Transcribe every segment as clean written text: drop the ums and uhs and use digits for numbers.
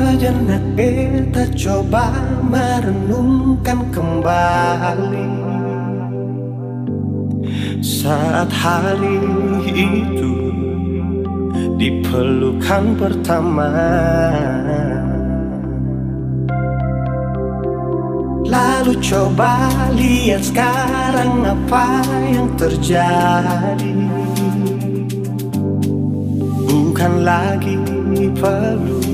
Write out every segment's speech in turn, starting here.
Sejenak beta coba merenungkan kembali saat hari itu di pelukan pertama. Lalu coba lihat sekarang apa yang terjadi. Bukan lagi peluk,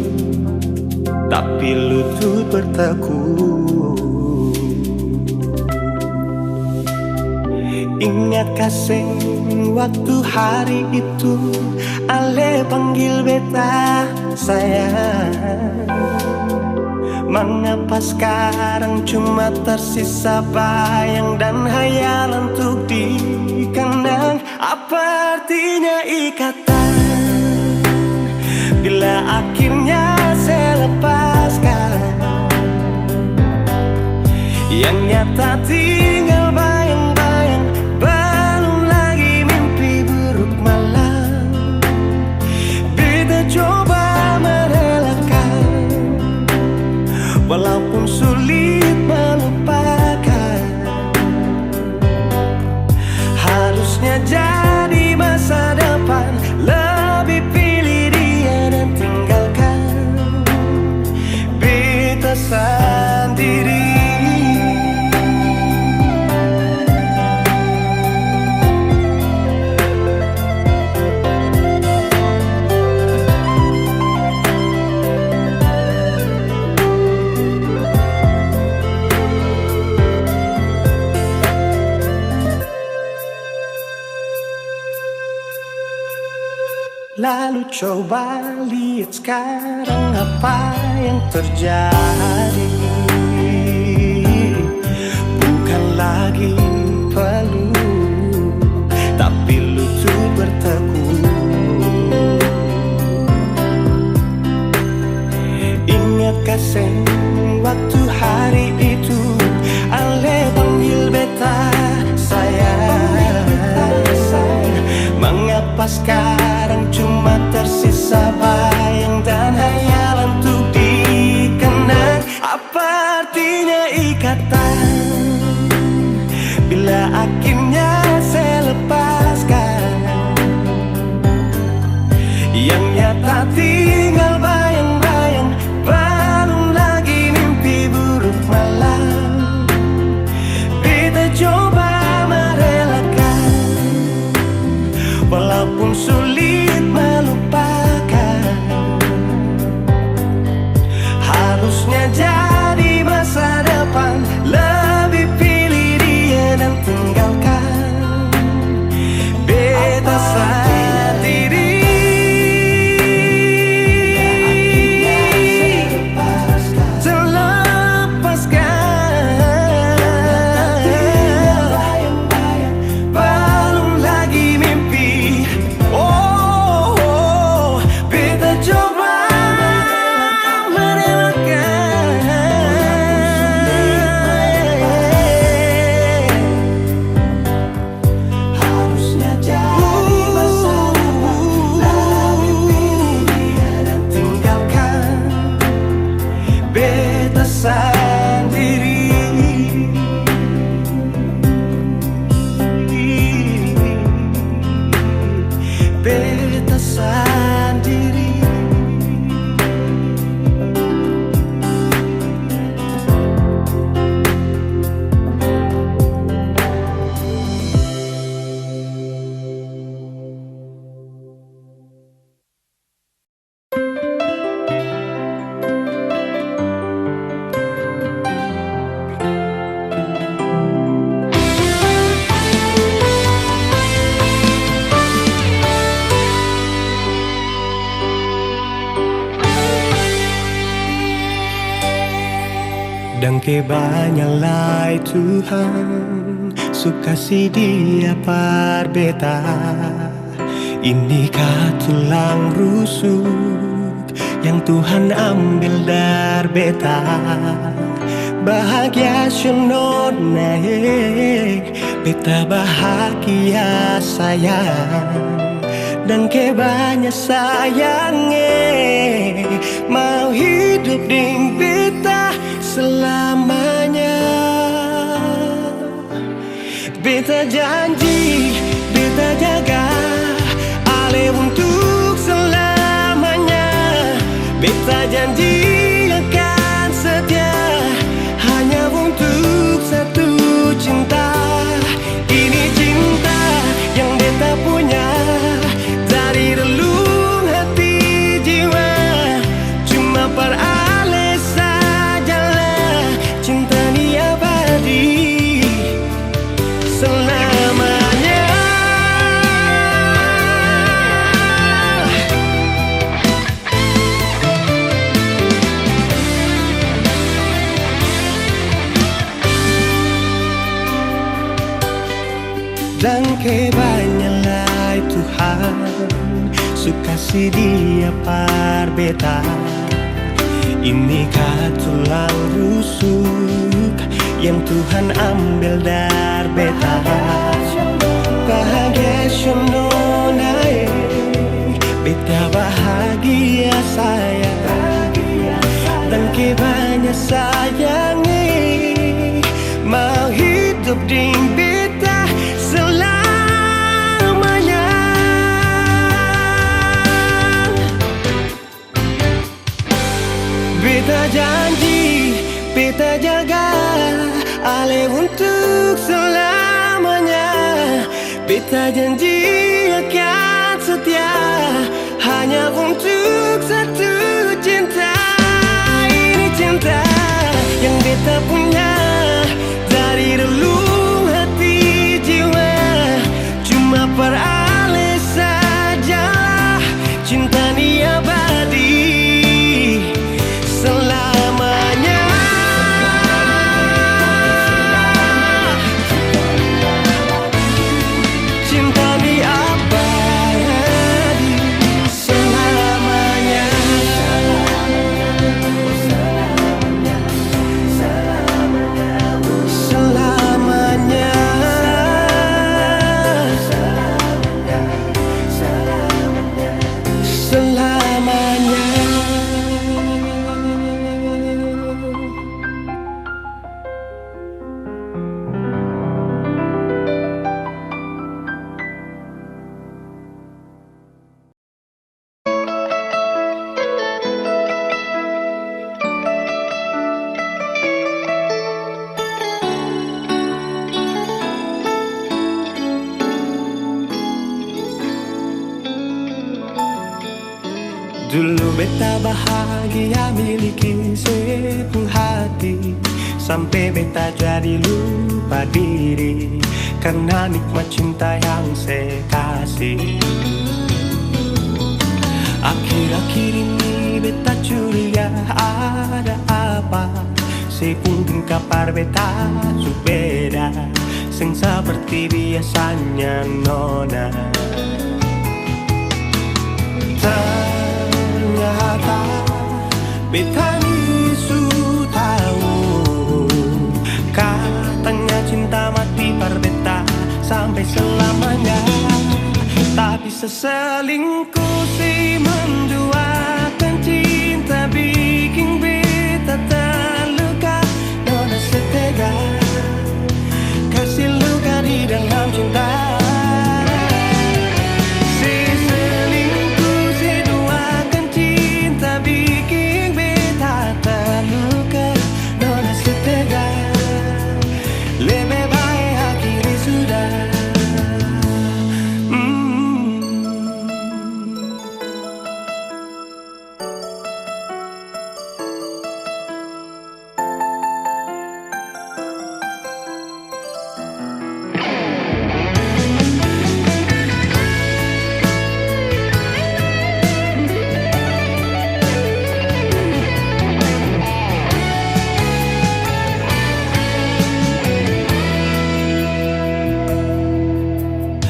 tapi lutut bertekuk. Ingat kasih waktu hari itu Ale panggil beta sayang. Mengapa sekarang cuma tersisa bayang dan hayalan untuk dikenang? Apa artinya ikatan bila akhirnya saya lepaskan? Yang nyata tinggal bayang-bayang, belum lagi mimpi buruk malam. Beta coba merelakan, walaupun sulit melupakan. Harusnya jadi masa depan, lebih pilih dia dan tinggalkan beta sendiri. Lalu coba lihat sekarang apa yang terjadi. Bukan lagi peluk, tapi lutut bertekuk. Ingat kasih waktu hari itu Ale panggil beta sayang. Mengapa sekarang cuma tersisa bayang dan hayalan untuk dikenang? Apa artinya ikatan bila akhirnya saya lepaskan? Yang nyata tinggal bayang-bayang, belum lagi mimpi buruk malam. Beta coba merelakan, walaupun sulit melupakan. Harusnya jadi masa depan, lebih pilih dia dan tinggalkan beta sendiri. Beta sendiri. Dan kebanyalah Tuhan suka si dia par beta. Inikah tulang rusuk yang Tuhan ambil dari beta? Bahagia siono naik, beta bahagia sayang. dan ke banyak sayangnya, mau hidup ding beta selamanya. Beta janji, beta jaga ale untuk selamanya. Beta janji akan setia hanya untuk satu cinta. Ini cinta yang beta punya dari relung hati jiwa. Cuma per ale sajalah cinta ni abadi selamanya. Dan kebanyalah Tuhan suka si dia par beta. Ini tulang rusuk yang Tuhan ambil dari beta. Bahagia syononai, beta bahagia saya. Dan kebanyak sayangi, mau hidup ding beta selamanya. Beta janji, beta jaga ale untuk selamanya. Beta janji akan setia hanya untuk satu cinta. Ini cinta yang beta punya dari relung hati jiwa. Cuma per ale sajalah cinta ni abadi selamanya. Cinta ni abadi selamanya. Selamanya. Selamanya. Dulu beta bahagia miliki sepenuh hati, sampai beta jadi lupa diri karena nikmat cinta yang saya kasih. Akhir-akhir ini beta curiga ada apa. Saya pun kabar beta berbeda, sing seperti biasanya nona. Ternyata beta ni su tahu, katanya cinta mati par beta sampai selamanya. Tapi seselingkuh si menduakan cinta bikin beta terluka. Nona setega kasih luka di dalam cinta.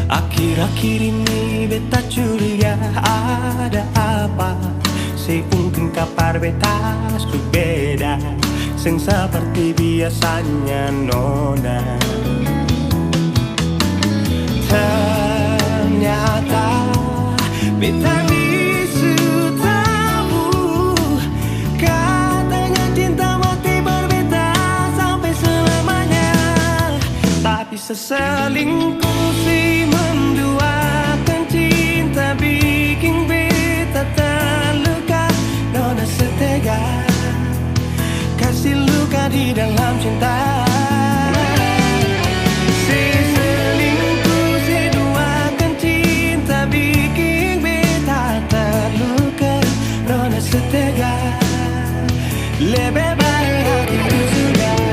Akhir-akhir ini beta curiga ada apa. Si mungkin kabar beta berbeda, sing seperti biasanya nona. Ternyata selingkuh si menduakan cinta bikin beta terluka. Nona setega kasih luka di dalam cinta. Si selingkuh si duakan cinta bikin beta terluka. Nona setega lebih baik hatiku sudah.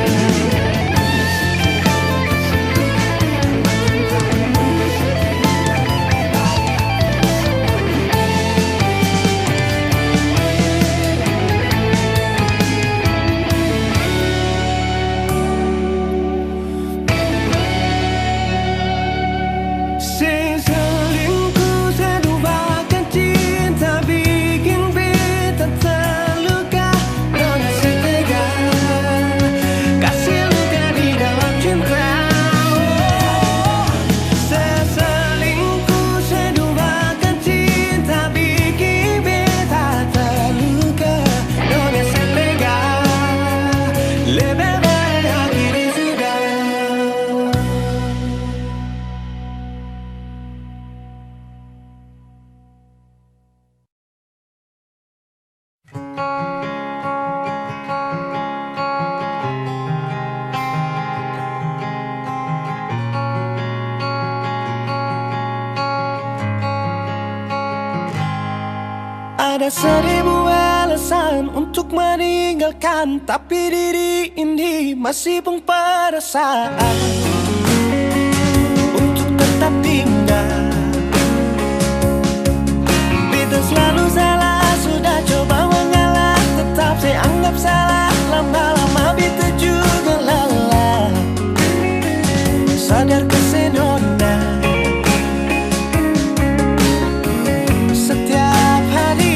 Ada seribu alasan untuk meninggalkan, tapi diri ini masih pun perasaan untuk tetap tinggal. Beta selalu salah, sudah coba mengalah, tetap saya anggap salah. Lama-lama beta juga lelah. Sadar kesenona setiap hari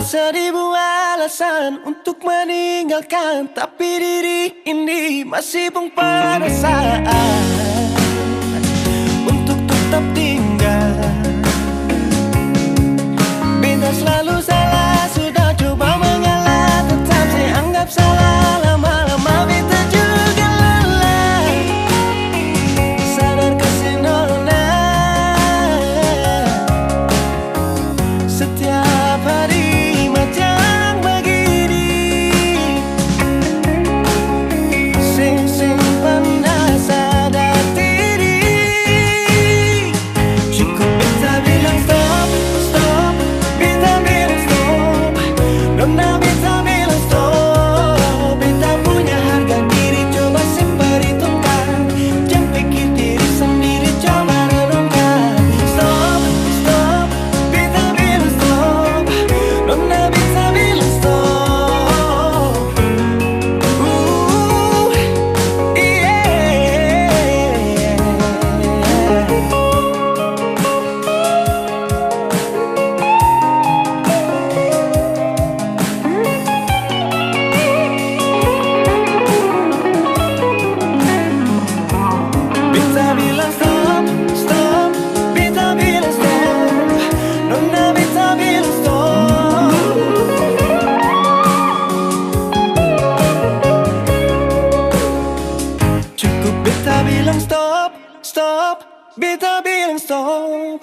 seribu alasan untuk meninggalkan, tapi diri ini masih pun perasaan untuk tetap tinggal. Beta selalu salah, sudah coba mengalah, tetap saya anggap salah. Lama-lama beta juga lelah. Sadar kesenona setiap hari beta bilang stop.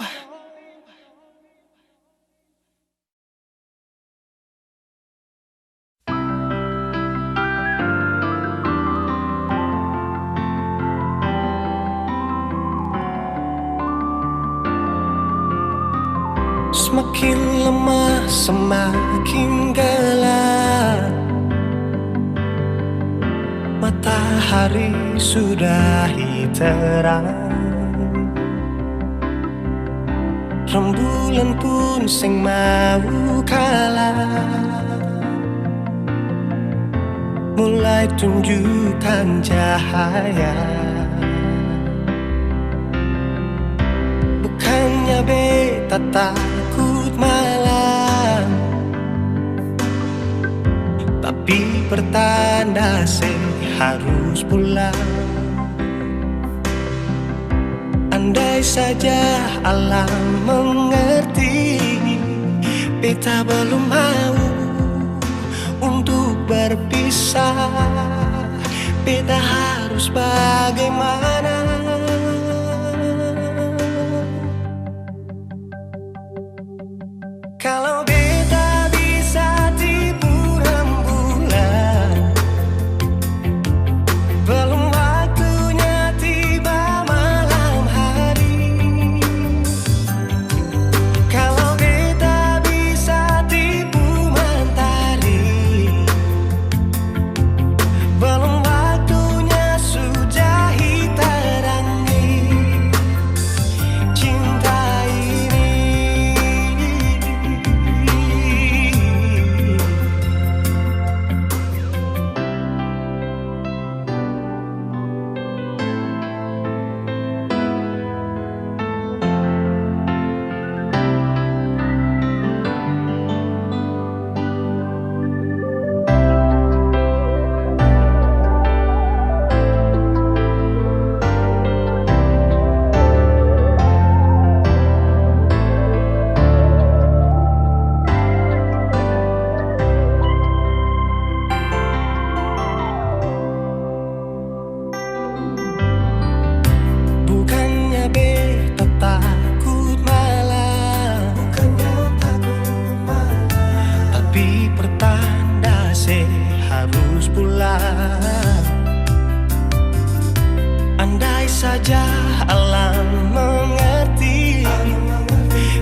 semakin lemah, semakin gelap. Matahari sudahi terang, rembulan pun sing mau kalah, mulai tunjukkan cahaya. Bukannya beta takut malam, tapi pertanda harus pulang. Andai saja alam mengerti, beta belum mau untuk berpisah. Beta harus bagaimana? Kalau beta bisa tipu rembulan, belum waktunya tiba malam hari. Kalau beta bisa tipu mentari, belum waktunya sudahi terangi cinta ini. Bukannya beta takut malam, tapi pertanda harus pulang. Andai saja alam mengerti,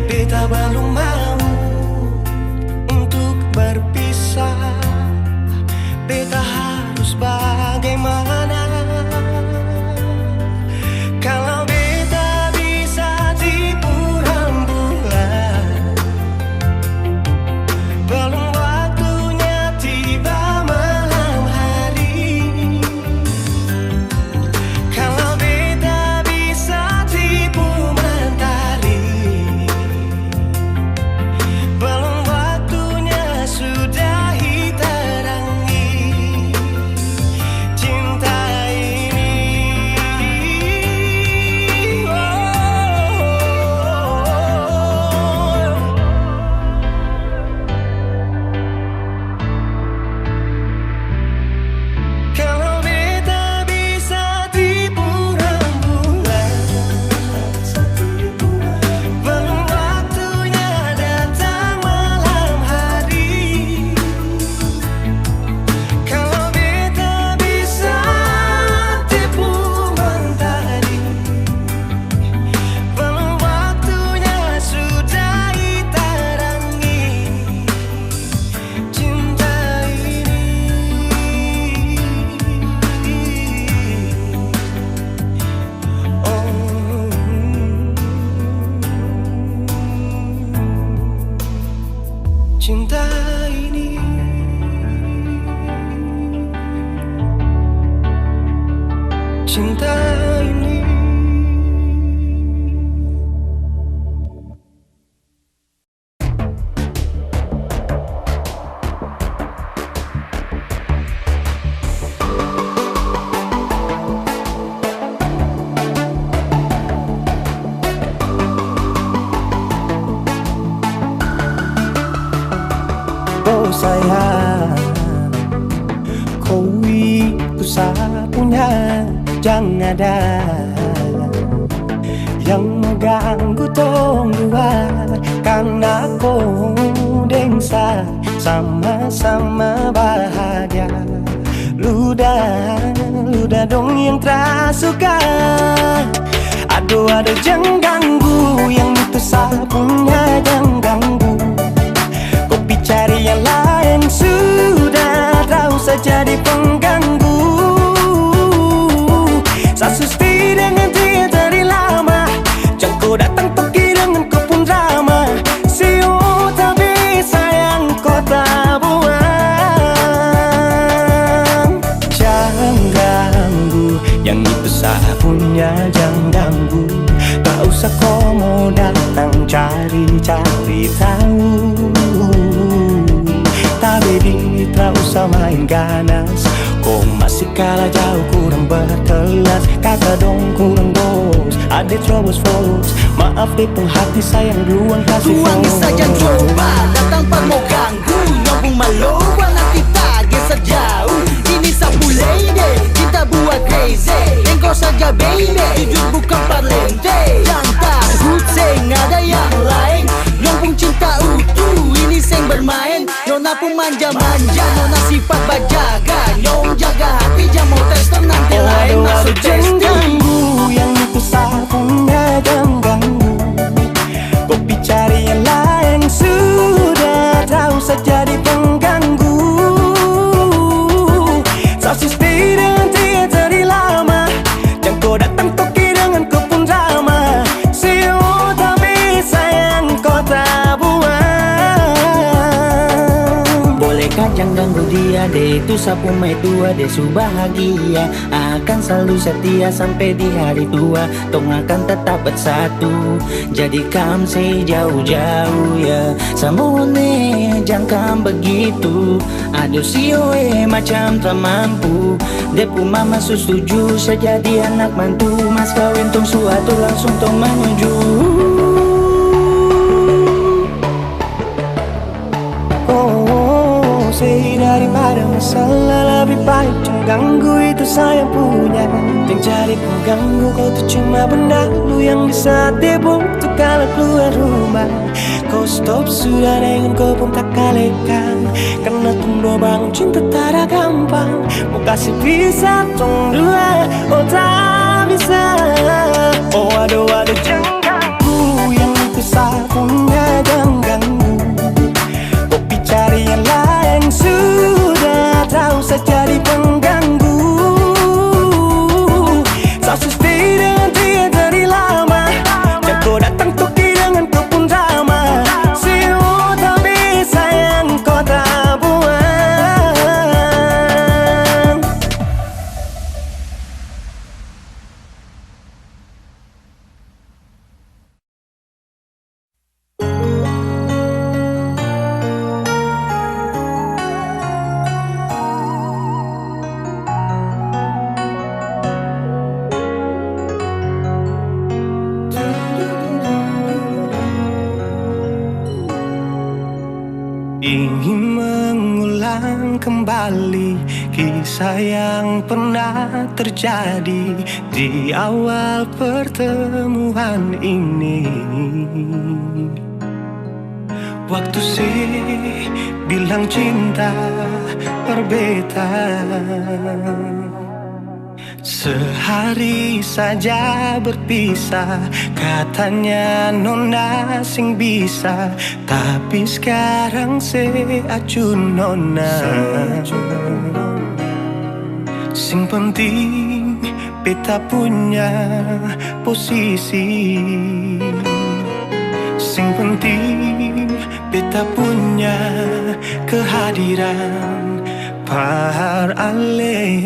beta belum mau untuk berpisah. Beta harus bagaimana? Kalau beta bisa tipu rembulan, belum waktunya tiba malam hari. Kalau beta bisa tipu mentari, belum waktunya sudahi terangi cinta ini. Kalau beta bisa tipu rembulan, belum waktunya datang malam hari. Kalau beta bisa tipu mentari, belum waktunya sudahi terangi cinta ini. Cinta ini, cinta ini. Oh sayang, kau itu sapunya, jangan ada yang mengganggu tong dua. Karena kau dengsa sama-sama bahagia. Luda dong yang tersuka. Aduh ada jangan ganggu, yang itu sapunya jangan ganggu. jadi pengganggu. Sasusti dengan dia dari lama, jangan kau datang pergi dengan kau pun drama. Siu tapi sayang kau tak buang. Jangan ganggu, yang itu saya punya jangan ganggu. Tak usah kau mau datang cari-cari tahu. Tak baby, tak usah main ganas. Kau masih kalah jauh, kurang berkelas. Kata dong kurang bos, ada troubles folks. Maaf deh penghati sayang duluan kasih Tuangin saja coba, datang pak mau ganggu. Nyambung maloba nanti target sejauh. Ini sapu lady, cinta buat crazy. Engkau saja baby, jujur bukan parlente. Jangan takut, seng ada yang lain. Nyambung cinta utuh, ini seng bermain. Nona pun manja-manja, nona sifat bajaga. Nyong jaga hati, jangan mau tester nanti lain masuk jangan testing. ganggu, yang itu saya punya jangan ganggu. Kopi cari yang lain sudah, tak usah jadi pengganggu. Sasusti dengan dia dari lama, jangan kau datang toki dengan kau pun drama. Siu tapi sayang kau tak buang. Bolehkah jangan ganggu dia deh, itu sapu mai tua deh su bahagia. Akan selalu setia sampai di hari tua. Tong akan tetap bersatu, jadikan sejauh-jauh ya. Samone jangan begitu. Aduh sioe macam tak mampu. Depu mama setuju sejadi anak mantu. Mas kawin tong suatu langsung tong menuju. Daripada masalah lebih baik jangan ganggu, itu saya punya. Yang jadi pengganggu kau tuh cuma benda lu yang bisa dibutuh kalau keluar rumah. Kau stop sudah dengan kau pun tak kalekan. Karena tunggu bangun cinta tak ada gampang. Mau kasih bisa tong dua, oh tak bisa. Oh aduh jangan ganggu, yang itu saya punya jangan ganggu. Kopi cari yang lain sudah, tak usah jadi pengganggu. Sasusti dengan dia dari lama, jangan kau datang toki dengan kau pun drama. Siu tapi sayang kau tak buang. Ingin mengulang kembali kisah yang pernah terjadi di awal pertemuan ini. Waktu sih bilang cinta berbeda, sehari saja berpisah. Katanya nona sing bisa, tapi sekarang se acun nona. Sing penting beta punya posisi. Sing penting beta punya kehadiran par ale.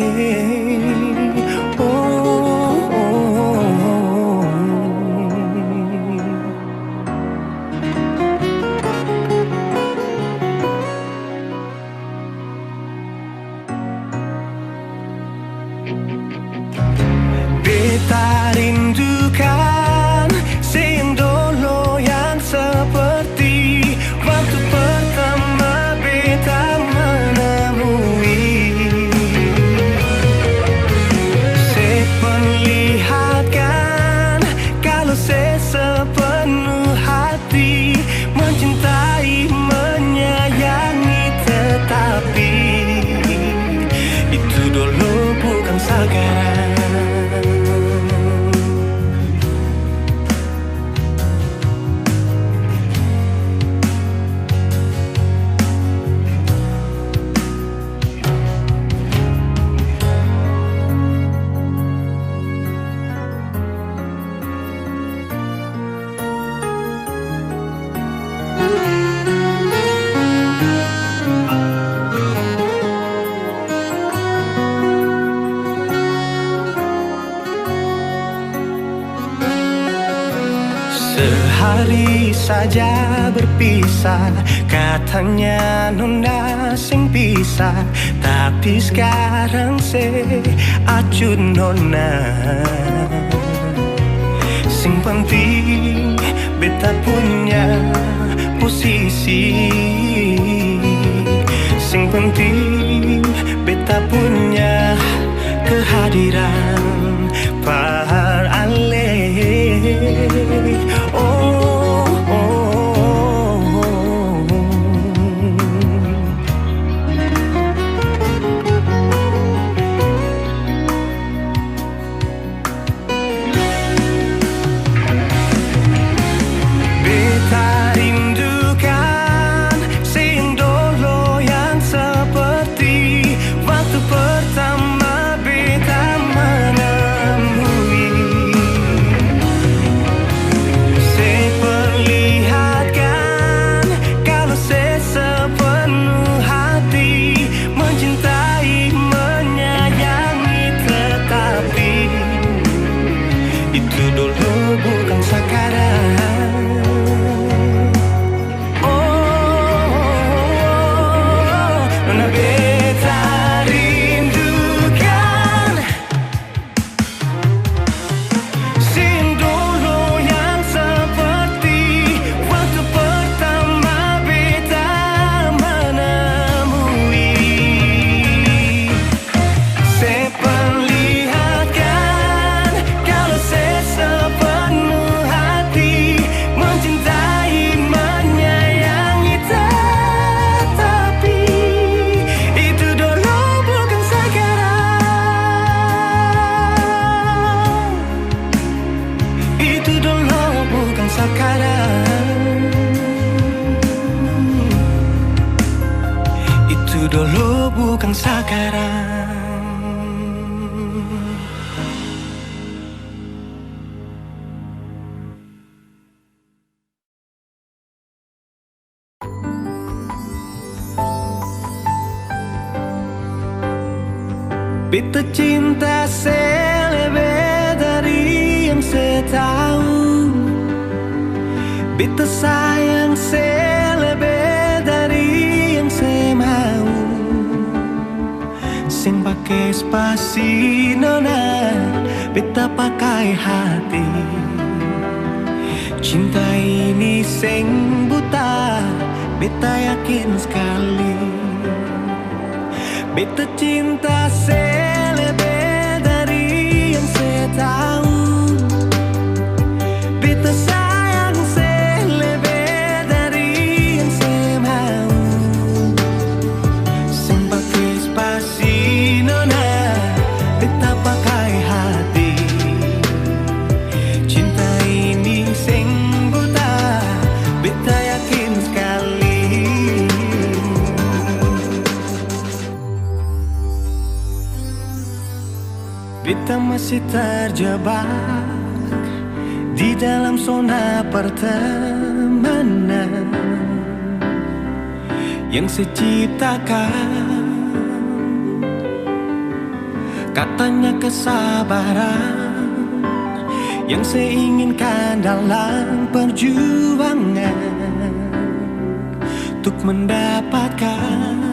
Beta rindukan yang dulu yang seperti waktu pertama beta menemui. Seperlihatkan kalau saya sepenuh hati mencintai, menyayangi, tetapi itu dulu bukan saga Sehari saja berpisah, katanya nona sing pisah, tapi sekarang se acuh nona. Sing penting beta punya posisi, sing penting beta punya kehadiran par ale. Oh, oh, oh. Beta rindukan sing dulu yang seperti waktu pertama beta menemui. Seperlihatkan kalau saya sepenuh hati mencintai, menyayangi, tetapi itu dulu bukan sekarang. Nona beta rindukan sin dulu yang seperti waktu pertama beta menemui. Saya perlihatkan kalau saya sepenuh hati mencintai, menyayangi, tetapi itu dulu bukan sekarang. Itu dulu bukan sekarang. Itu dulu bukan sekarang. Beta cinta selebih dari yang saya tahu. Beta sayang selebih dari yang saya mau. Sing pakai spasi nona, beta pakai hati. Cinta ini sing buta, beta yakin sekali. Beta cinta selebih dari yang saya tahu. Beta sayang selebih dari yang saya mau. Sing pakai spasi nona, beta pakai hati. Cinta ini sing buta, beta yakin sekali. Beta masih terjebak di dalam zona pertemanan yang saya ciptakan. Katanya kesabaran yang saya inginkan dalam perjuangan untuk mendapatkan.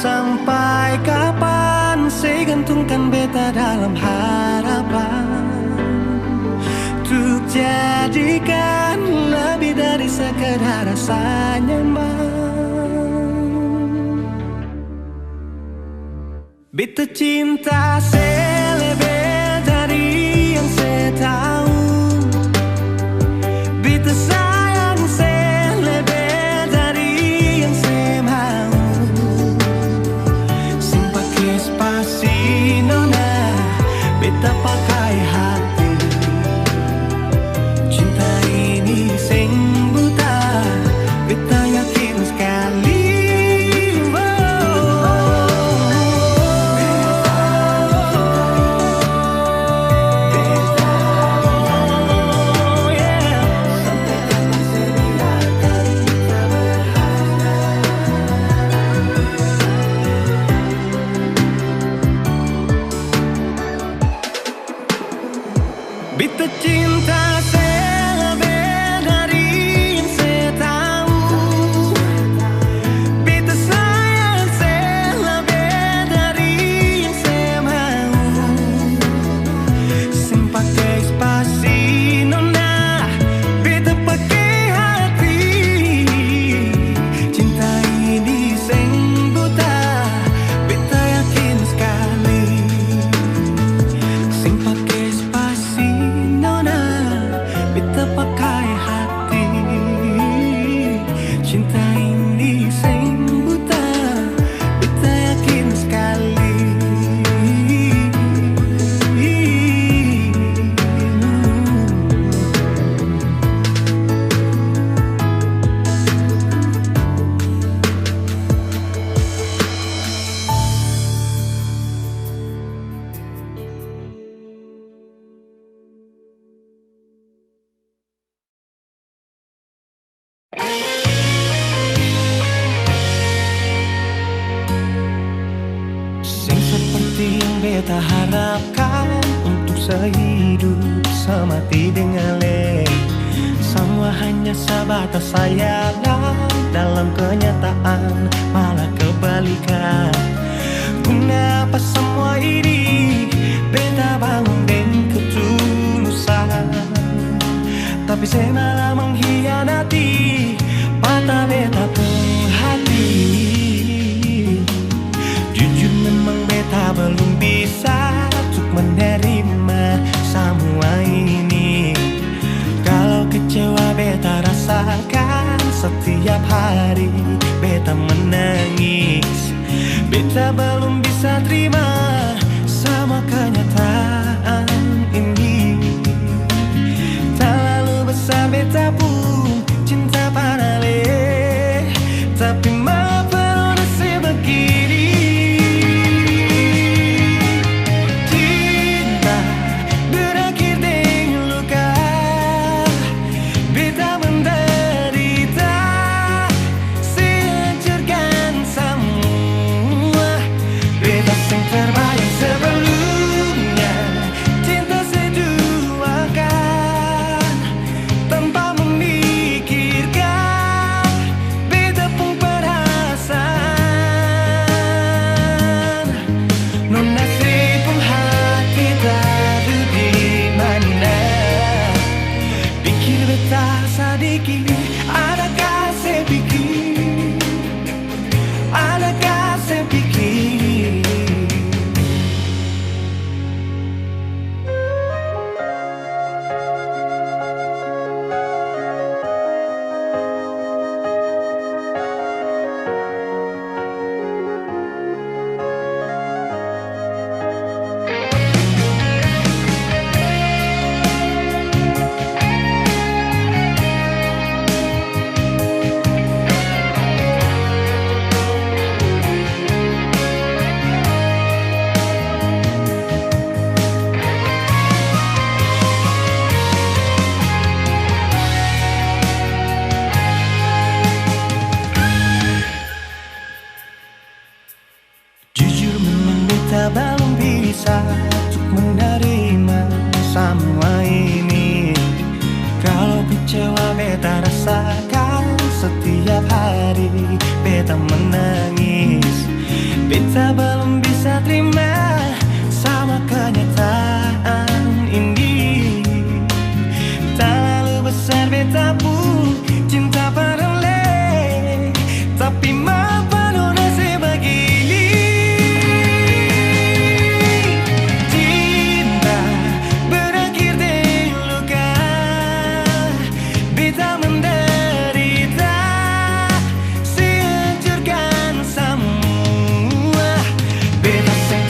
Sampai kapan saya gantungkan beta dalam harapan untuk jadikan lebih dari sekedar rasa nyaman. Beta cinta selebih dari yang saya tahu. Beta sayang selebih dari yang saya mau. Sing pakai spasi nona, beta pakai hati. Cinta ini sing buta, beta yakin sekali. Oh, oh, oh. beta harapkan untuk sehidup semati dengan le. Semua hanya sebatas sayalan, dalam kenyataan malah kebalikan. Kenapa semua ini beta bangun dengan ketulusan, tapi saya malah mengkhianati mata beta pun hati. Jujur memang beta belum bisa untuk menerima semua ini. Kalau kecewa beta rasakan setiap hari beta menangis. Beta belum bisa terima sama kenyataan ini. Terlalu besar beta pun cinta pada le, tapi mengapa nasib begini. Cinta berakhir dengan luka, beta menderita, sehancurkan semua. Beta sing terbayang sebelumnya, cinta seduakan tanpa memikirkan beta pun perasaan. Non nasib pun hati tadu di mana, pikir beta sedikit, adakah saya pikir, adakah saya pikir. Jujur memang beta belum bisa untuk menerima semua ini. Kalau kecewa beta rasakan setiap hari beta menangis. Beta belum bisa terima sama kenyataan ini. Terlalu besar beta pun cinta pada le, tapi mengapa nasib begini. Cinta berakhir dengan luka, beta menderita, sehancurkan semua. Beta sing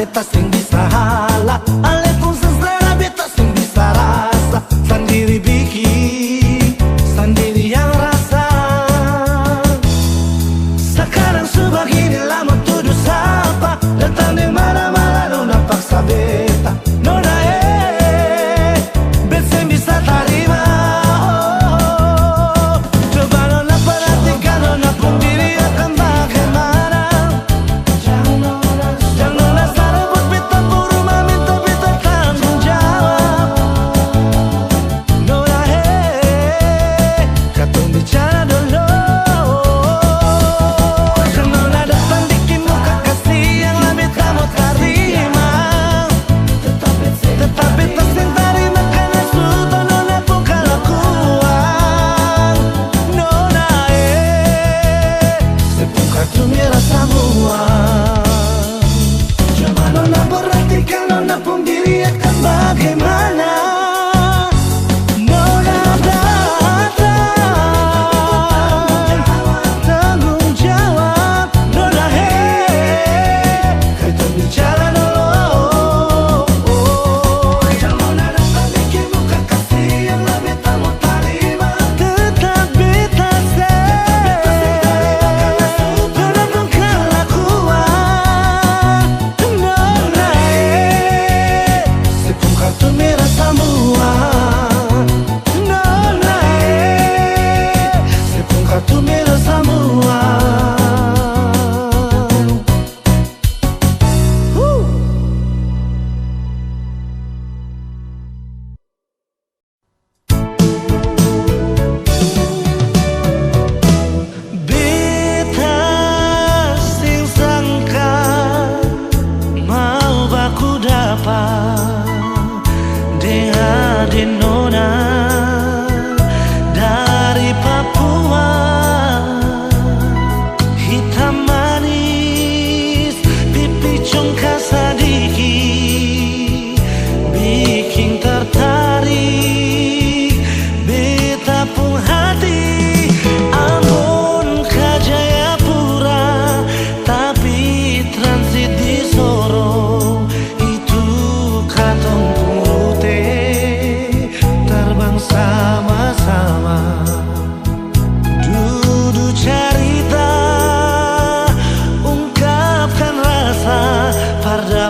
beta sing bisa hala, ale pun selera beta sing bisa rasa. Sendiri bikin, sendiri yang rasa. Sekarang sebegini lama tuduh sapa, datang di mana-mana nona paksa beta. Nona beta sing bisa terima. Oh, coba nona perhatikan nona pun diri akan bagaimana. Jangan nona sarebut beta puruma minta beta tanggung jawab. Nona katong bicara dulu. Jangan nona datang bikin muka kasih yang lebih kamu terima. Tetap beta sing terima karena sudah nona pun kelakuan. Nona sepung kartu merah semua. Coba nona perhatikan nona pun diri akan bagaimana. Nona datang tanggung jawab. Nona kita bicara dulu. Jangan nona datang bikin muka kasih yang lebih kamu terima. Tetap beta nona pun kelakuan. Nona sepung kartu merah semua. Nona sepung kartu merah semua. Beta sing sangka mau baku dapat dengan nona dari Papua. Hitam manis pipi congkak sadiki bikin tertarik beta pun hati. Ambon ke Jayapura tapi transit di Sorong. Itu katong pun rute terbang sama-sama. Duduk cerita ungkapkan rasa pada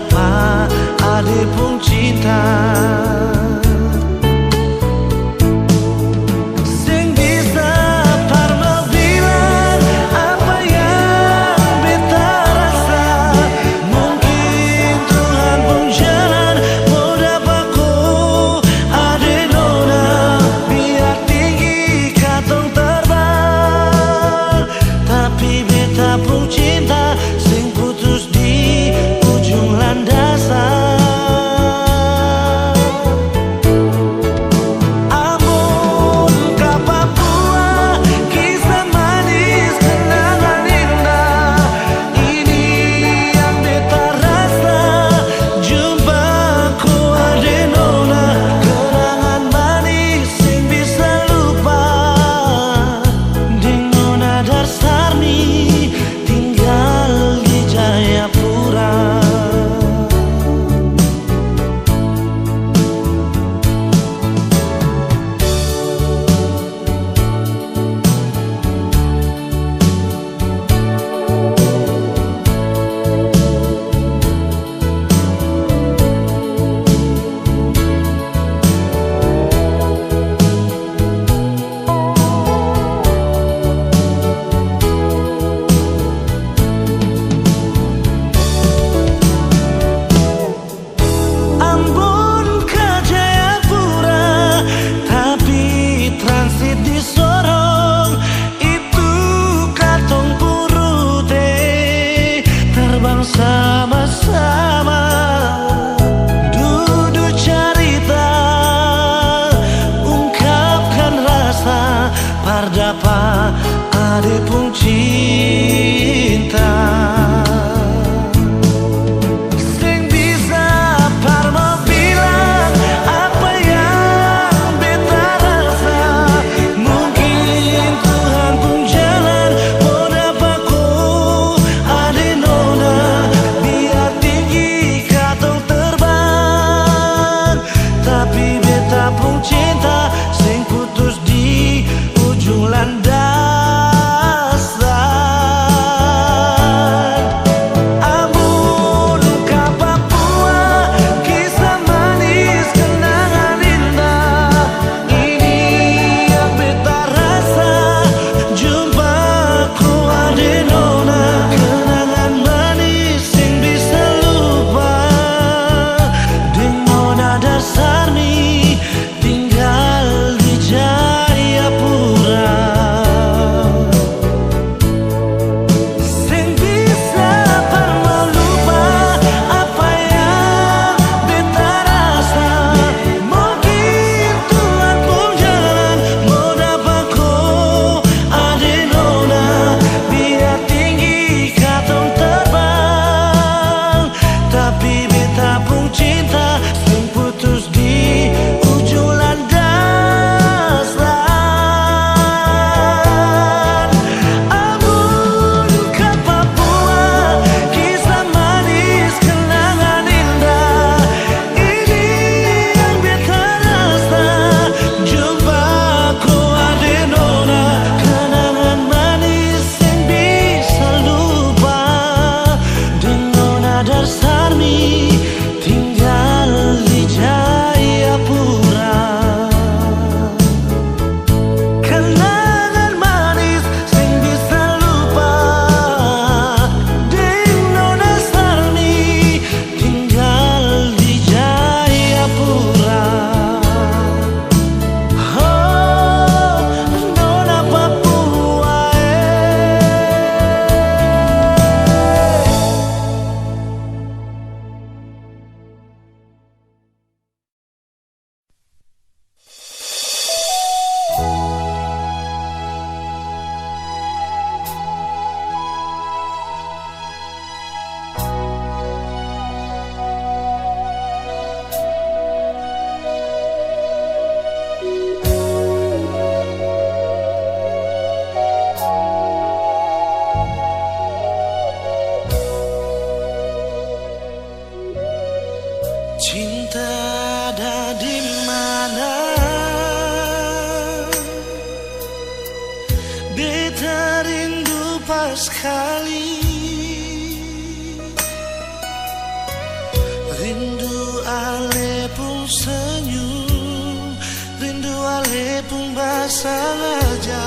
senyum, rindu walaupun basah aja,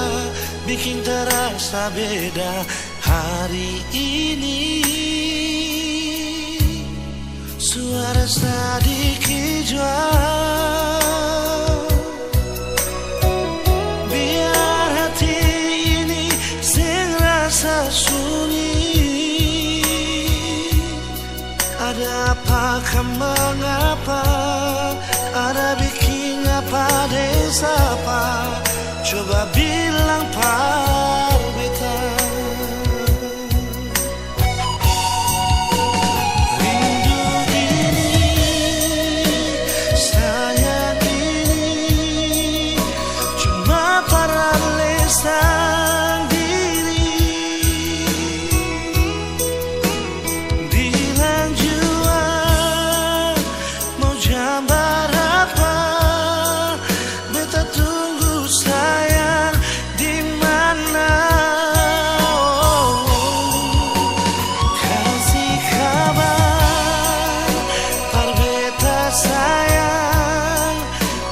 bikin terasa beda hari ini. Suara sedikit jual, biar hati ini sing rasa sunyi. Ada apakah mengapa, ada bikin apa desapa, coba bilang par beta. Rindu ini, sayang ini, cuma para lesan diri. Bilang jua mau jambar apa, beta tunggu sayang di mana. Kasih kabar par beta sayang,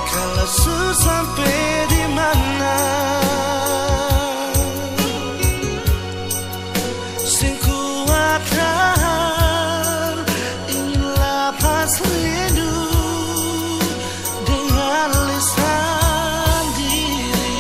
kalau su sampai di mana. Sing kuat tahan, ingin lepas rindu dengan lisan diri.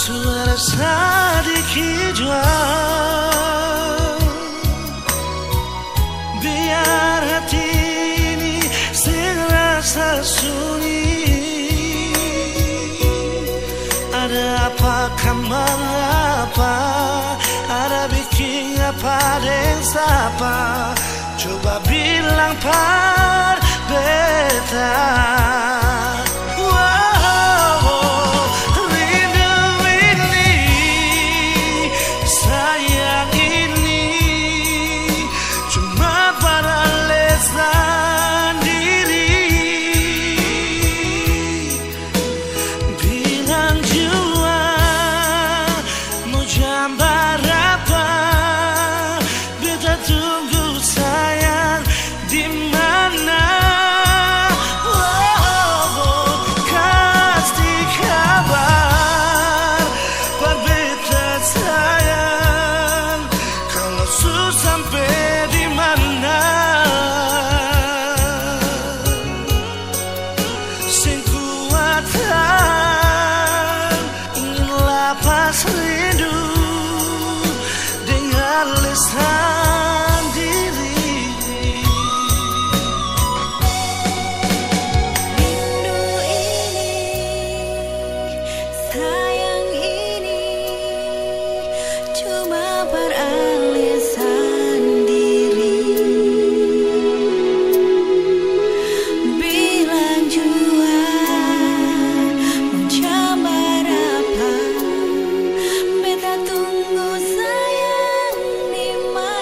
Suara sedikit jual, biar hati ini sing rasa sunyi. Ada apakah mengapa, ada bikin apa desapa, coba bilang par beta. Gambar apa, beta tunggu sayang di mana. Kasih kabar par beta sayang, kalau su sampai di mana. Sing kuat tahan, ingin lepas rindu dengan lisan diri. Rindu ini, sayang ini, cuma peralisan diri. Bilang jua mau jambar apa, beta tunggu sayang di mana.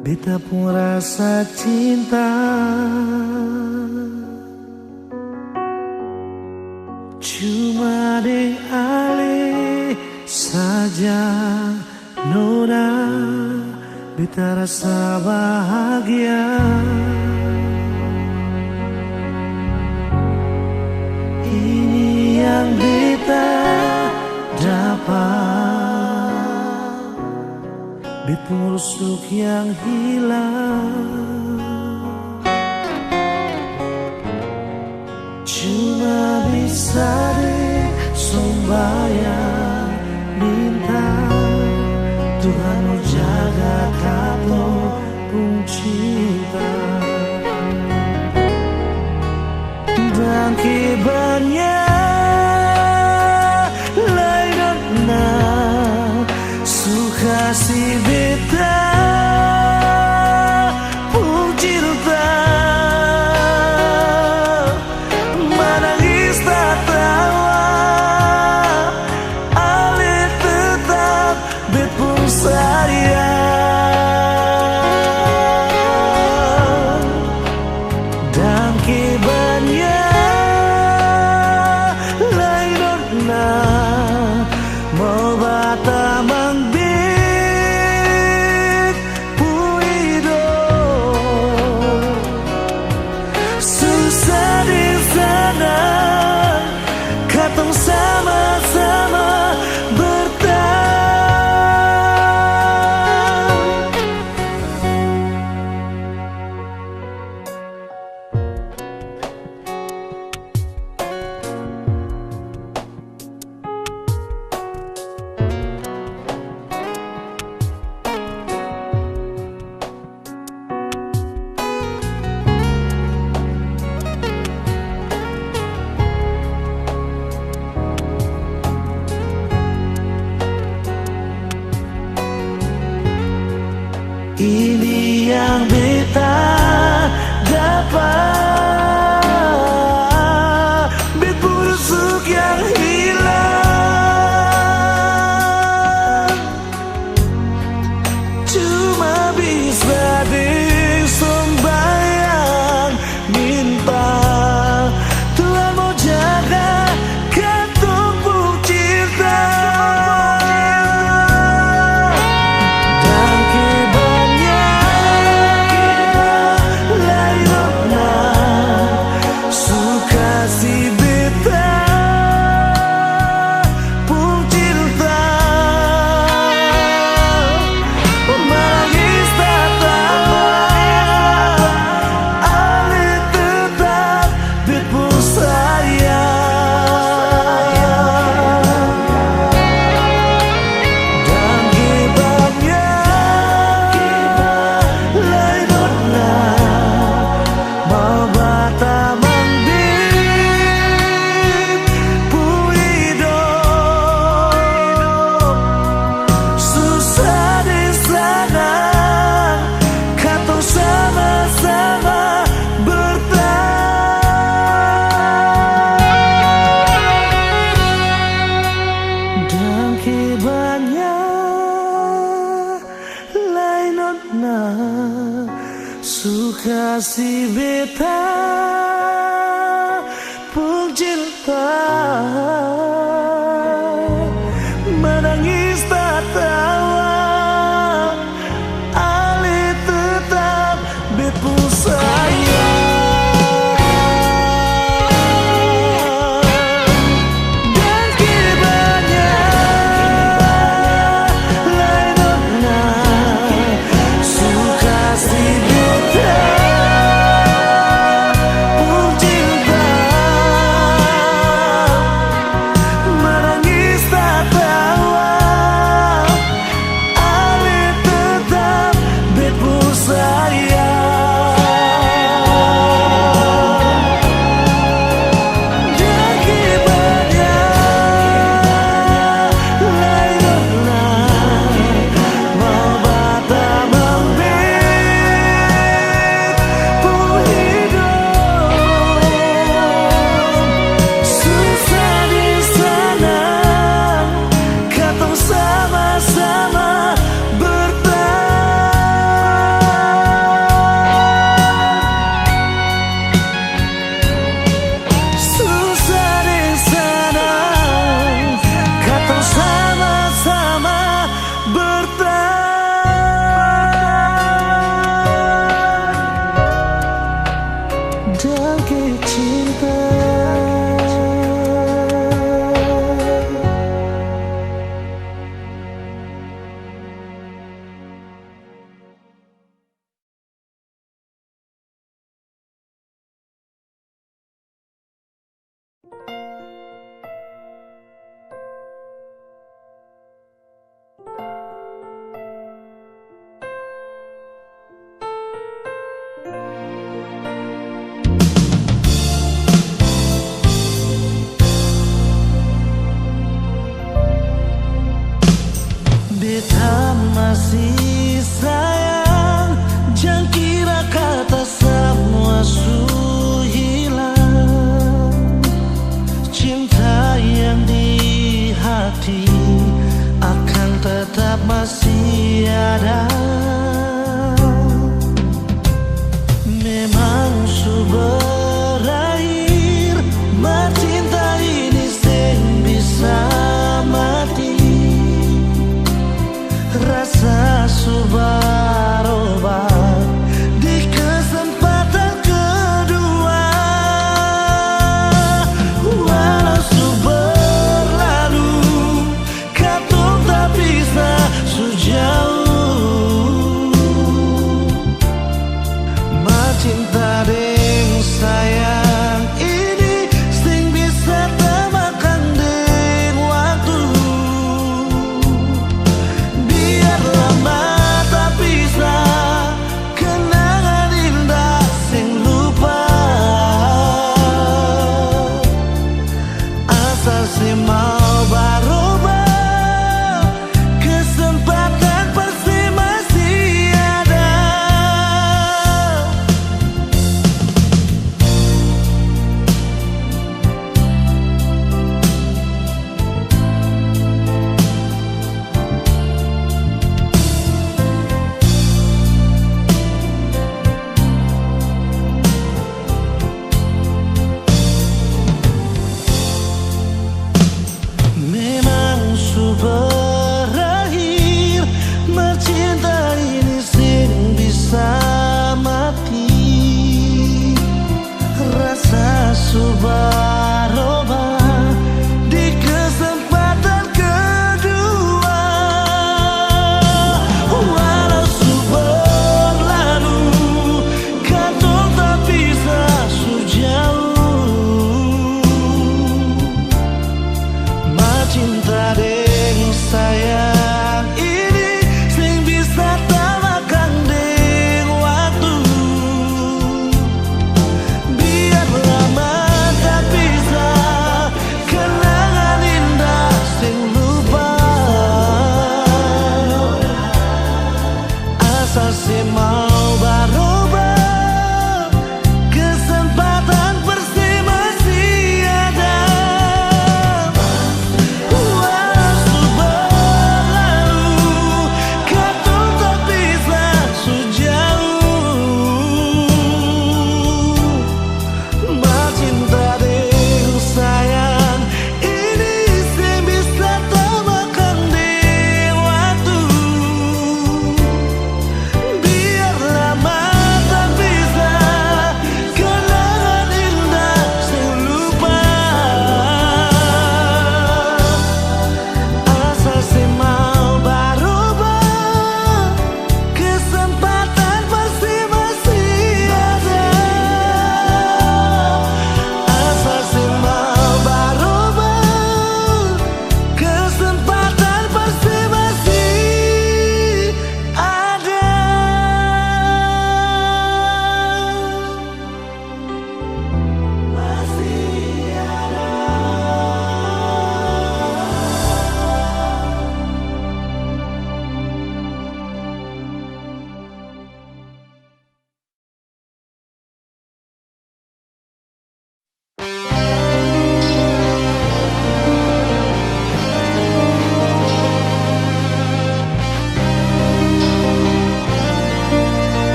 beta pun rasa cinta. Cuma deng ale saja nona, beta rasa bahagia. Ini yang beta dapat, beta rusuk yang hilang. Cuma bisa deh sembahyang minta Tuhan mau jaga kamu pun cinta. Dan kibarnya lain na suka si beta pun cinta. Menangis tak tawa ale tetap bet pun sayang. Dan kibarnya mau bata mangbit puido susah di sana katong sama-sama bertahan. Ini yang beta dapat, bet busuk yang hilang. Cuma bisa disembayang minta Tuhan mau jaga katong pun cinta. Suka si beta pun cinta. Menangis tak tawa ale tetap bet pun sayang. Dan kibarnya lain na suka si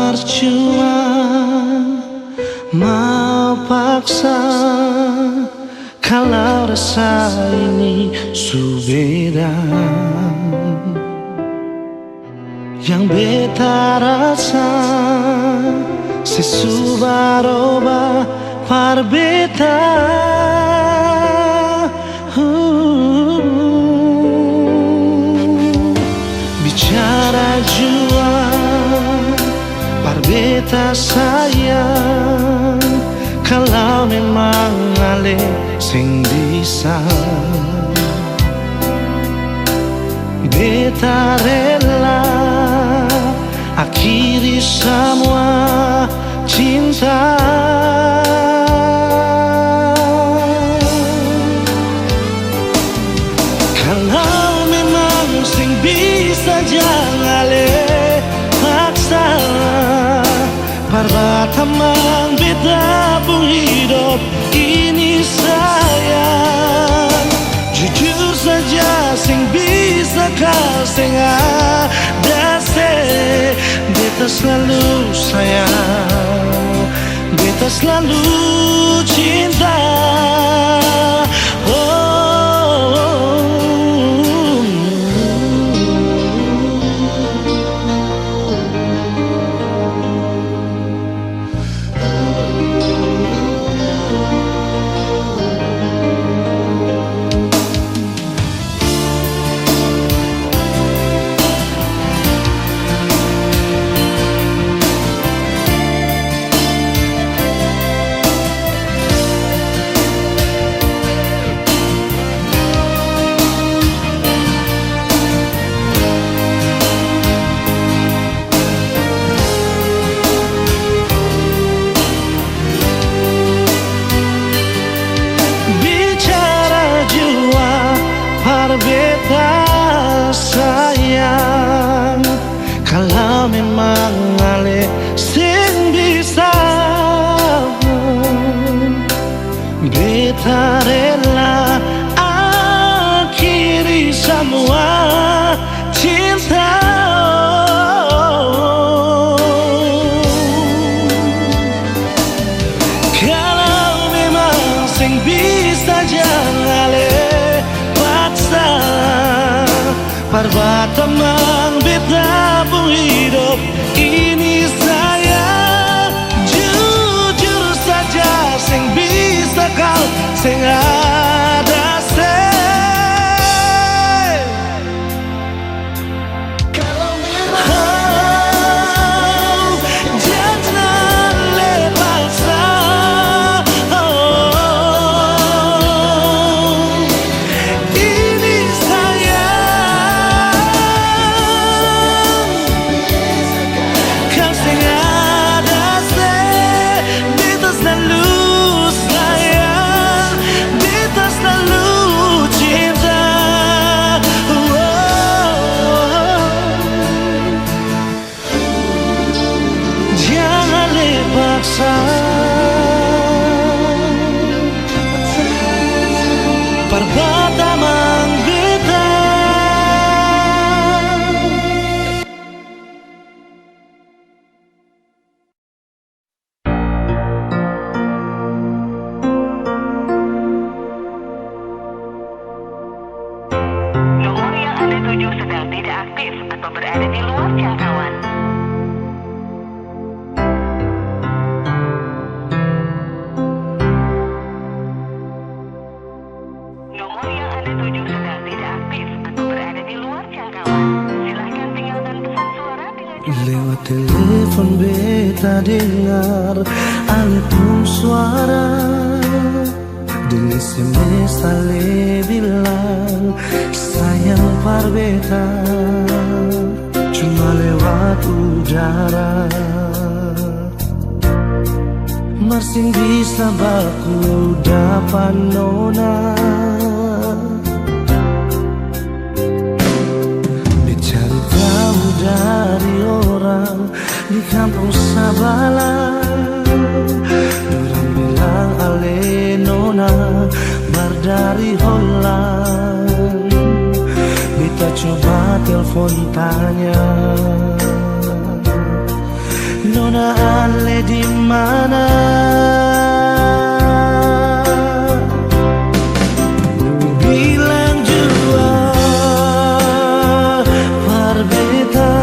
percuma mau paksa kalau rasa ini subeda. Yang beta rasa sesubaroba par beta. Bicara jua par beta sayang, kalau memang ale sing bisa beta rela akhiri semua cinta. Kalau memang sing bisa jangan le paksa, parbatamang beta pun hidup ini sayang. Jujur saja sing bisa kau sing ada se, beta selalu sayang, beta selalu cinta. Beta sayang, kalau memang ale sing bisa beta rela akhiri semua cinta. Kalau memang sing bisa jangan ale parbatamang beta pun hidup ini sayang. Jujur saja sing bisa kau sing ada se. Kalau memang jangan lepaskan parbatamang beta. Nomor yang Anda tuju sedang tidak aktif atau berada di luar jangkauan. Lewat telepon beta dengar ale pun suara, dan SMS ale bilang sayang par beta, cuma lewat udara. Masing bisa baku dapat nona, dari orang di kampung Sabala, orang bilang ale nona bar dari Holland. Beta coba telepon tanya, Nona Ale di mana? Bilang jua parbeta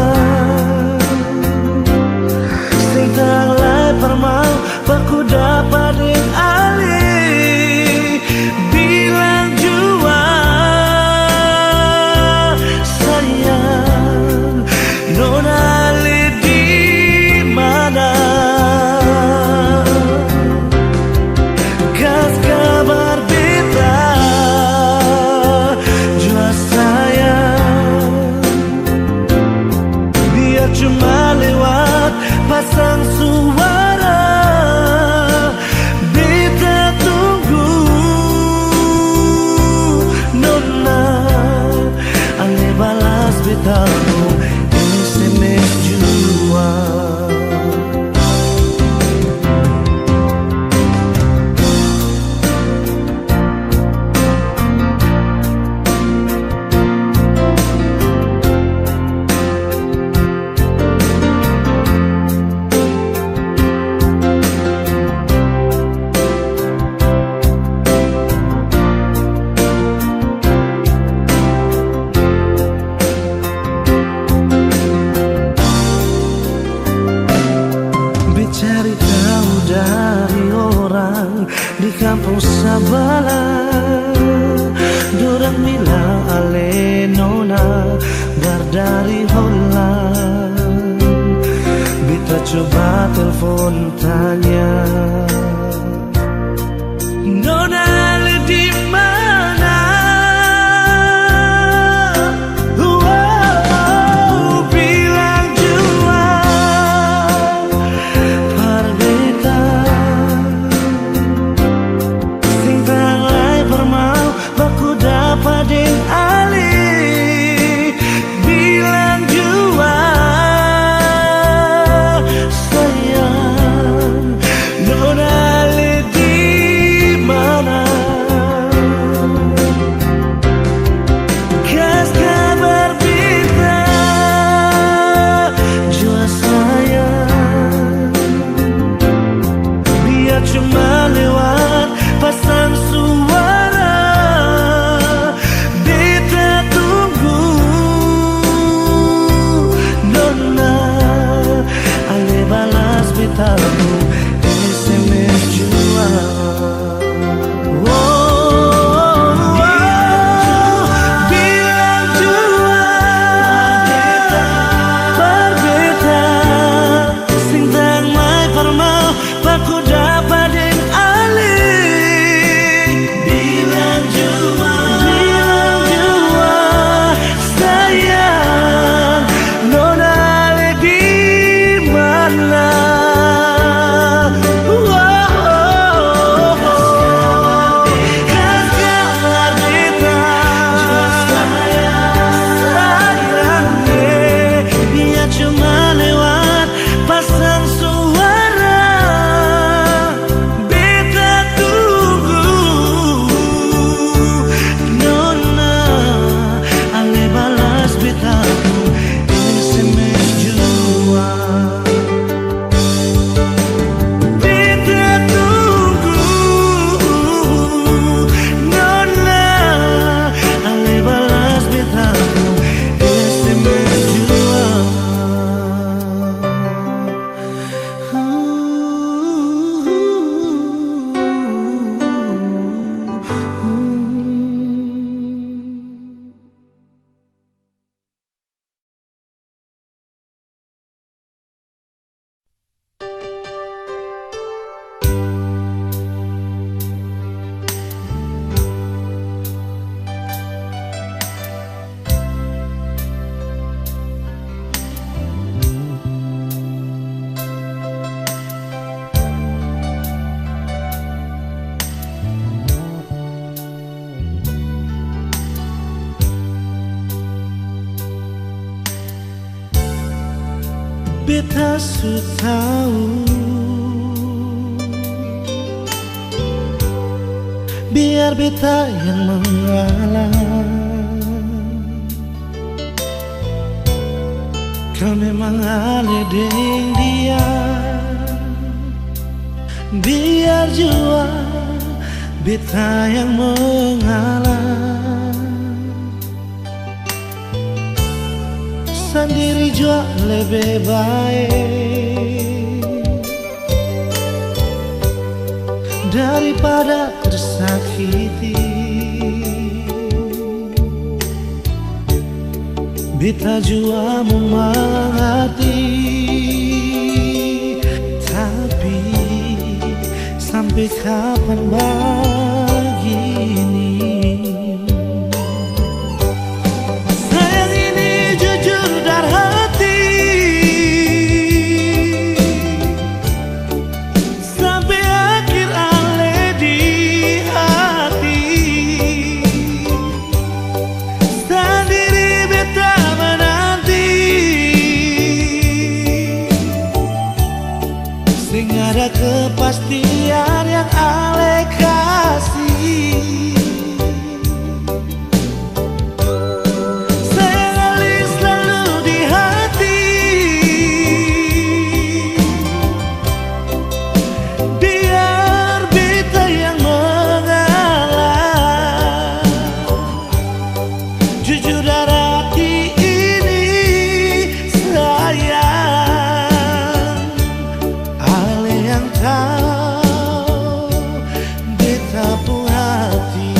sing tanglai permau baku dapat ding ali. Bilang jua sayang Nona Ale di mana? Kas kabar beta jua sayang, biar cuma lewat pasang suara. Beta tunggu Nona Ale balas betamu SMS jua. Cari tahu dari orang di kampung Sabala, dorang bilang Ale Nona bardari Holland. Beta coba telepon tanya, Nona Ale di mana? Wow, bilang jua parbeta sing tanglai permau baku dapat ding ali. Bilang jua sayang Nona Ale di mana? Kas kabar beta jua sayang, biar cuma lewat pasang suara. Beta tunggu Nona Ale balas betamu SMS jua. Bilang jua parbeta sing tanglai permau baku dapat ding ali. Bilang jua sayang Nona Ale di mana? Kas kabar beta sayang, biar cuma lewat pasang suara. Beta tunggu Nona Ale balas betamu SMS jua. Beta tunggu Nona Ale balas betamu SMS jua. Beta su tahu, biar beta yang mengalah. Kau memang Ale deng dia. Biar jua beta yang mengalah, sendiri jua lebih baik daripada tersakiti. Beta jua mengerti, tapi sampai kapan begini? Sayang ini jujur dari hati, sampai akhir ale di hati. Sendiri beta menanti, sing ada kepastian yang ale kasih. Sayang ale selalu di hati, biar beta yang mengalah. Jujur dari hati ini sayang, ale yang tahu beta pun hati.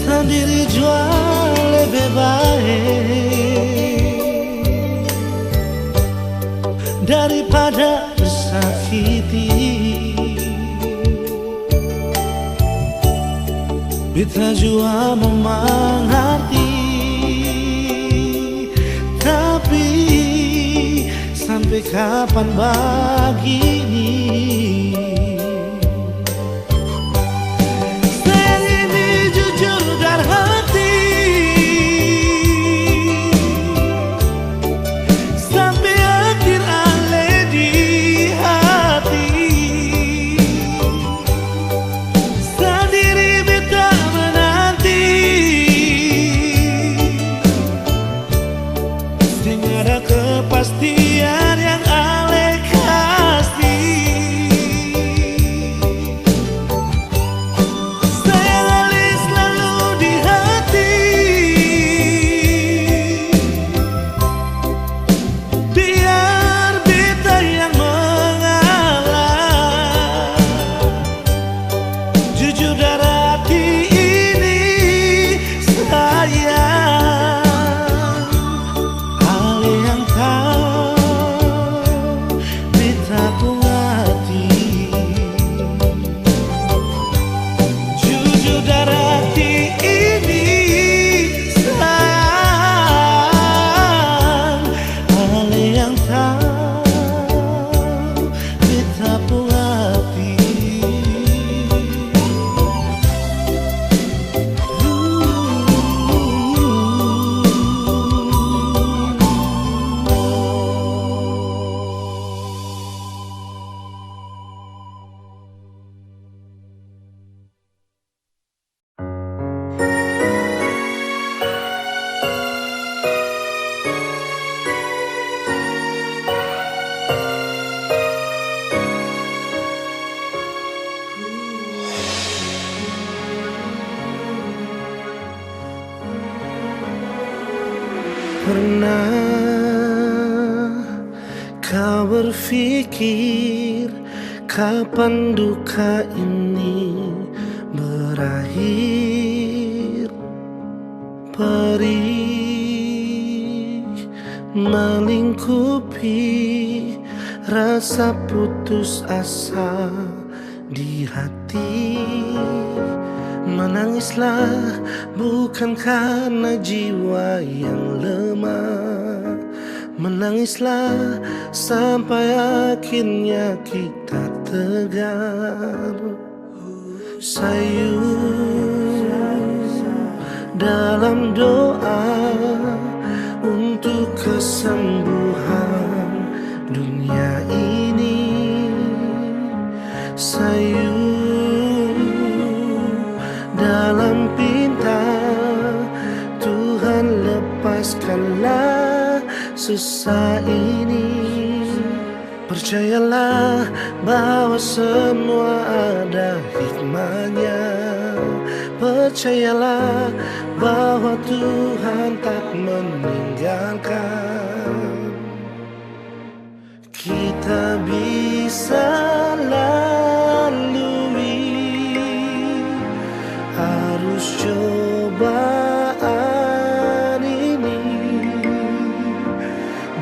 Sendiri jua lebih baik daripada tersakiti. Beta jua mengerti, tapi sampai kapan begini? Sayang ini jujur dari hati, sampai akhir ale di hati. Sendiri beta menanti, sing ada kepastian yang ale kasih. Sayang ale selalu di hati, biar beta yang mengalah. Jujur dari hati ini sayang, ale yang tahu beta pun hati. Jujur dari hati ini sayang, ale yang tahu beta pun hati. Pernah kau berpikir kapan duka ini berakhir? Perih melingkupi rasa putus asa di hati. Menangislah bukan karena jiwa yang lemah, menangislah sampai akhirnya kita tegar, sayu dalam doa untuk kesembuhan dunia ini. Sayu dalam pinta, Tuhan lepaskanlah susah ini. Percayalah bahwa semua ada hikmahnya. Percayalah bahwa Tuhan tak meninggalkan. Kita bisa lalui arus cobaan ini.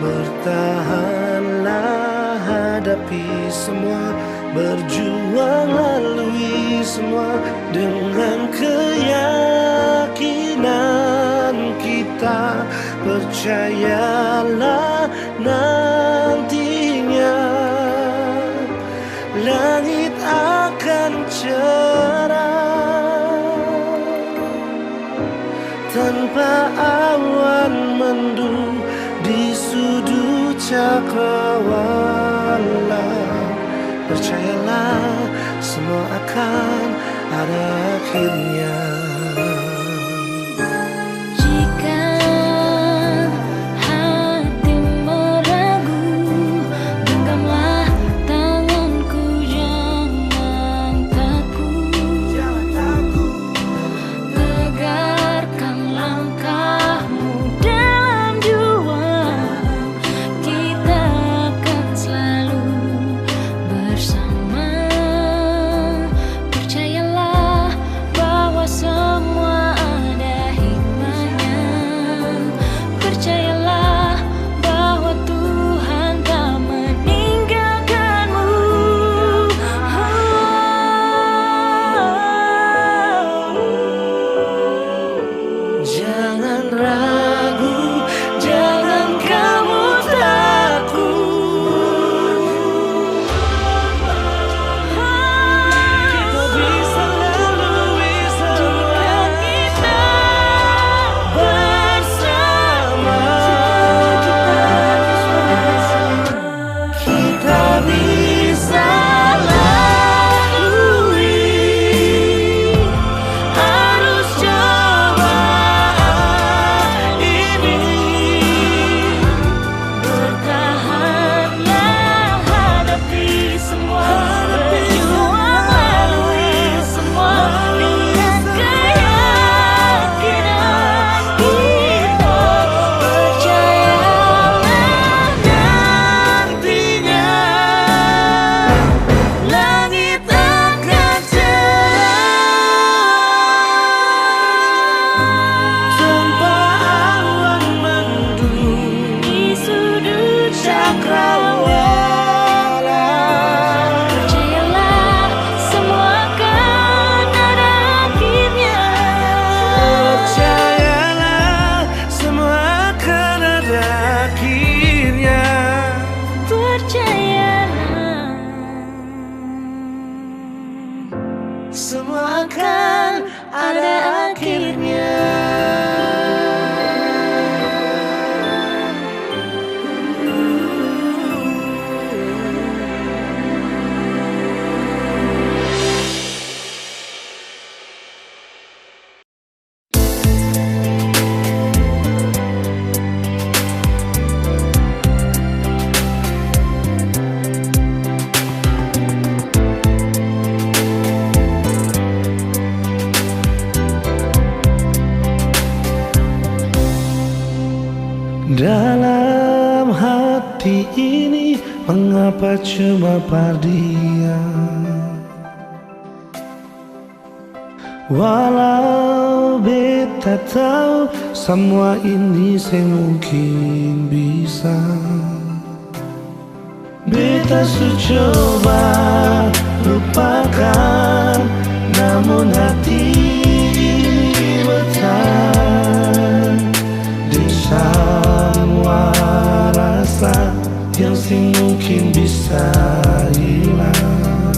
Bertahanlah, hadapi semua, berjuang lalui semua dengan keyakinan kita. Percayalah nantinya langit akan cerah tanpa awan mendung di sudut cakrawala. Percayalah semua akan ada akhirnya. Jika hati meragu, genggamlah tanganku, jangan takut. Tegarkan langkahmu dalam juang, kita akan selalu bersama. Percayalah bahwa semua ada hikmahnya. Percayalah bahwa Tuhan tak meninggalkanmu. Jangan ragu, jangan kamu takut. Kita bisa lalui semua Kita bersama. Kita bisa lalui arus cobaan ini. bertahanlah, hadapi semua, berjuang lalui semua dengan keyakinan kita. Percayalah Nantinya langit akan cerah tanpa awan mendung di sudut cakrawala. Percayalah semua akan ada akhirnya. Percayalah semua akan ada akhirnya. Percayalah Semua akan ada akhirnya. Dalam hati ini mengapa cuma pardian? Walau beta tahu semua ini saya mungkin bisa. Beta su coba lupakan, namun hati bertahan di semua rasa yang mungkin bisa hilang.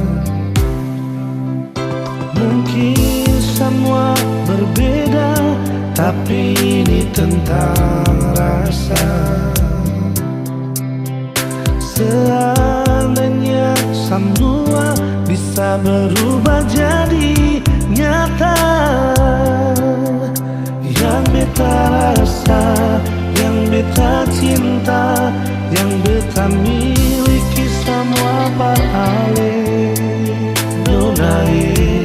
Mungkin semua berbeda, tapi ini tentang rasa. Seandainya semua bisa berubah jadi nyata, yang beta rasa, yang beta cinta, yang beta miliki semua beralih. Nonai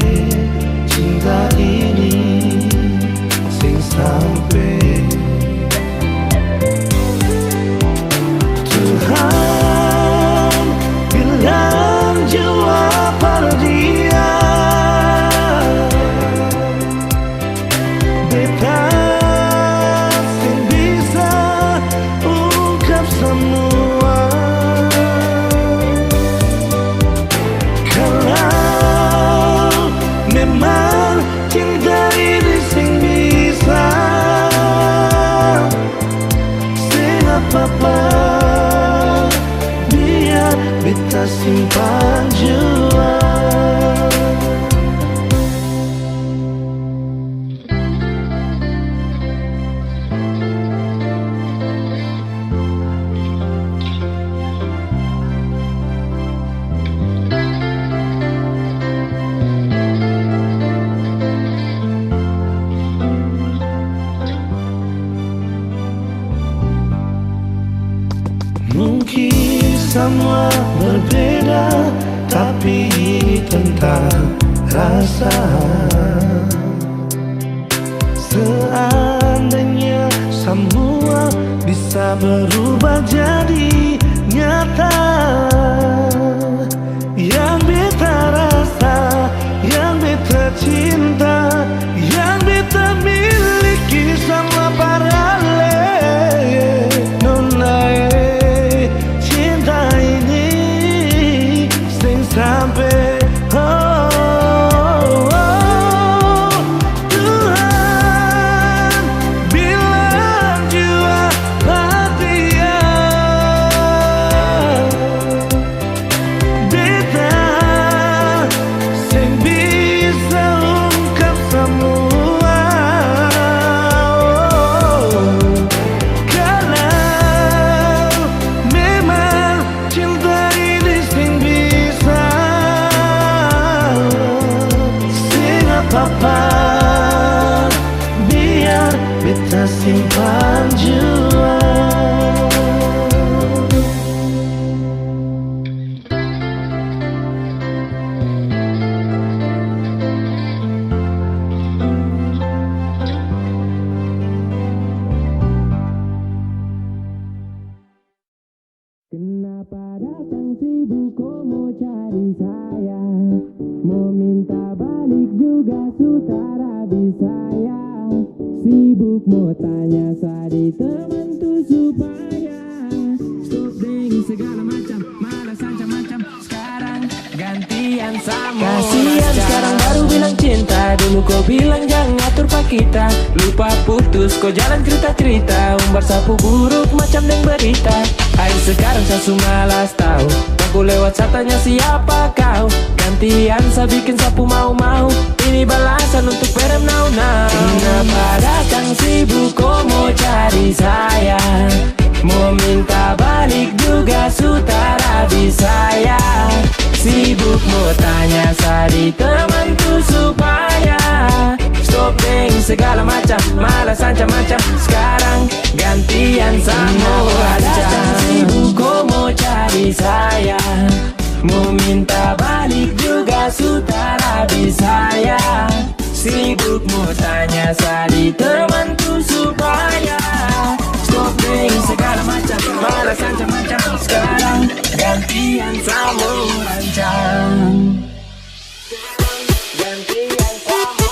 cinta ini sing sampai Tuhan bilang jawab pada dia. Beta sing bisa ungkap semua. Kalau memang cinta ini sing bisa, sing apa-apa biar beta simpan jua. Mungkin semua berbeda, tapi ini tentang rasa. Seandainya semua bisa berubah jadi nyata, yang beta rasa, yang beta cinta, yang beta miliki sama paralel. Nonai cinta ini sing sampai Tuhan bilang jua dia. Beta sing bisa ungkap semua. Kalau memang cinta ini sing bisa, sing apa-apa biar beta simpan jua. Kenapa datang sibuk kau mau cari saya, mau minta balik juga sutara bisa ya. Sibuk mau tanya sadi teman tuh supaya stop dengan segala macam, malas macam-macam. Sekarang gantian sama kasihan, sekarang baru bilang cinta. Dulu kau bilang jangan atur pak kita, lupa putus kau jalan cerita-cerita, umbar sapu buruk macam yang berita. Hai sekarang saya malas tahu, aku lewat satanya siapa kau. Gantian saya bikin sapu mau-mau, ini balasan untuk perem now-now. Kenapa datang sibuk kau mau cari saya, mau minta balik juga sutara bisa ya. Sibuk mau tanya sadi temanku supaya stop dengan segala macam, malas macam-macam. Sekarang gantian sama datang sibuk kau mau cari saya, mau minta balik juga sutara bisa ya. Sibuk mau tanya sadi temanku supaya stop dengan segala macam, malas macam-macam. Sekarang gantian sama rancang. Gantian sama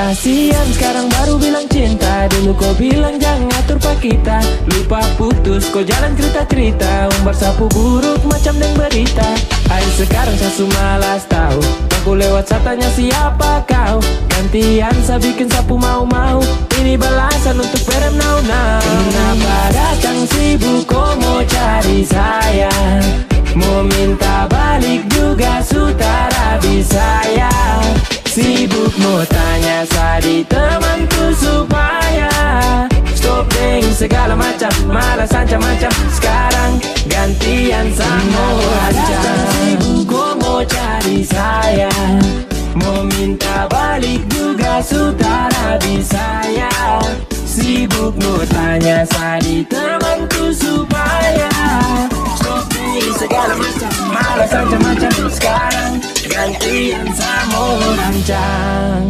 Kasian sekarang baru bilang cinta. Dulu kau bilang jangan ngatur pak kita. Lupa putus kau jalan cerita-cerita. Umbar sapu buruk macam deng berita. Hai sekarang saya malas tahu. Aku lewat tanya siapa kau. Gantian saya bikin sapu mau-mau. Ini balasan untuk perem now-now. Kenapa datang sibuk kau mau cari saya. Mau minta balik juga sutara bisa ya. Sibuk mau tanya sadi temanku supaya stop deng segala macam. Malas ancam-ancam. Sekarang gantian sama aja. Sibuk kau mau cari saya. Mau minta balik juga sutara bisa ya. Sibuk mau tanya sadi temanku supaya stop deng segala macam. Malas ancam-ancam. Sekarang gantian sama rancang.